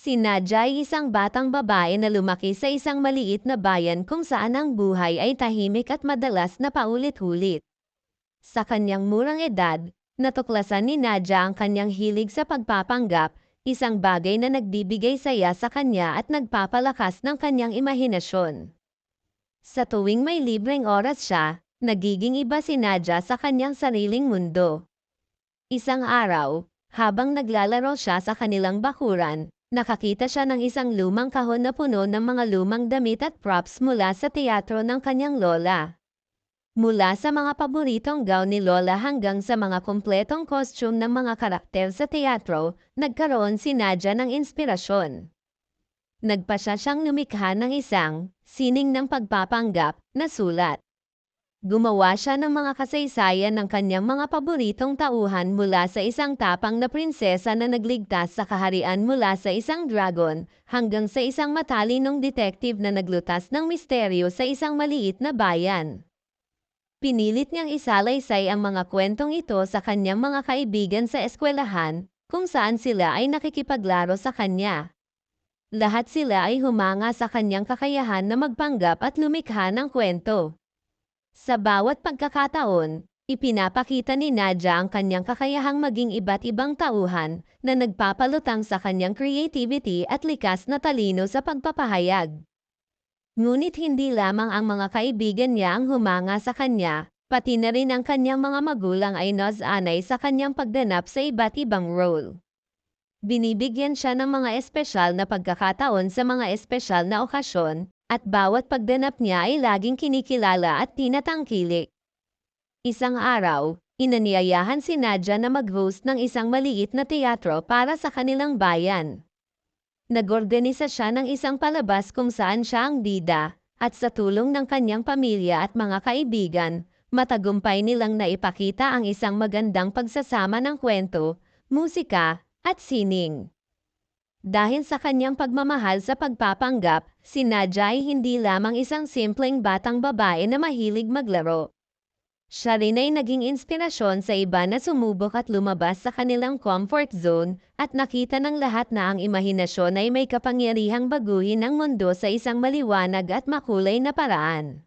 Si Nadia ay isang batang babae na lumaki sa isang maliit na bayan kung saan ang buhay ay tahimik at madalas na paulit-ulit. Sa kanyang murang edad, natuklasan ni Nadia ang kanyang hilig sa pagpapanggap, isang bagay na nagbibigay saya sa kanya at nagpapalakas ng kanyang imahinasyon. Sa tuwing may libreng oras siya, nagiging iba si Nadia sa kanyang sariling mundo. Isang araw, habang naglalaro siya sa kanilang bakuran, nakakita siya ng isang lumang kahon na puno ng mga lumang damit at props mula sa teatro ng kanyang lola. Mula sa mga paboritong gown ni Lola hanggang sa mga kumpletong costume ng mga karakter sa teatro, nagkaroon si Nadia ng inspirasyon. Nagpasya siyang lumikha ng isang sining ng pagpapanggap na sulat. Gumawa siya ng mga kasaysayan ng kanyang mga paboritong tauhan mula sa isang tapang na prinsesa na nagligtas sa kaharian mula sa isang dragon, hanggang sa isang matalinong detective na naglutas ng misteryo sa isang maliit na bayan. Pinilit niyang isalaysay ang mga kwentong ito sa kanyang mga kaibigan sa eskwelahan, kung saan sila ay nakikipaglaro sa kanya. Lahat sila ay humanga sa kanyang kakayahan na magpanggap at lumikha ng kwento. Sa bawat pagkakataon, ipinapakita ni Nadia ang kanyang kakayahang maging iba't ibang tauhan na nagpapalutang sa kanyang creativity at likas na talino sa pagpapahayag. Ngunit hindi lamang ang mga kaibigan niya ang humanga sa kanya, pati na rin ang kanyang mga magulang ay nasanay sa kanyang pagganap sa iba't ibang role. Binibigyan siya ng mga espesyal na pagkakataon sa mga espesyal na okasyon, at bawat pagganap niya ay laging kinikilala at tinatangkilik. Isang araw, inanyayahan si Nadia na mag-host ng isang maliit na teatro para sa kanilang bayan. Nag-organisa siya ng isang palabas kung saan siya ang bida, at sa tulong ng kanyang pamilya at mga kaibigan, matagumpay nilang naipakita ang isang magandang pagsasama ng kwento, musika, at sining. Dahil sa kanyang pagmamahal sa pagpapanggap, si Nadia ay hindi lamang isang simpleng batang babae na mahilig maglaro. Siya rin ay naging inspirasyon sa iba na sumubok at lumabas sa kanilang comfort zone, at nakita ng lahat na ang imahinasyon ay may kapangyarihang baguhin ang mundo sa isang maliwanag at makulay na paraan.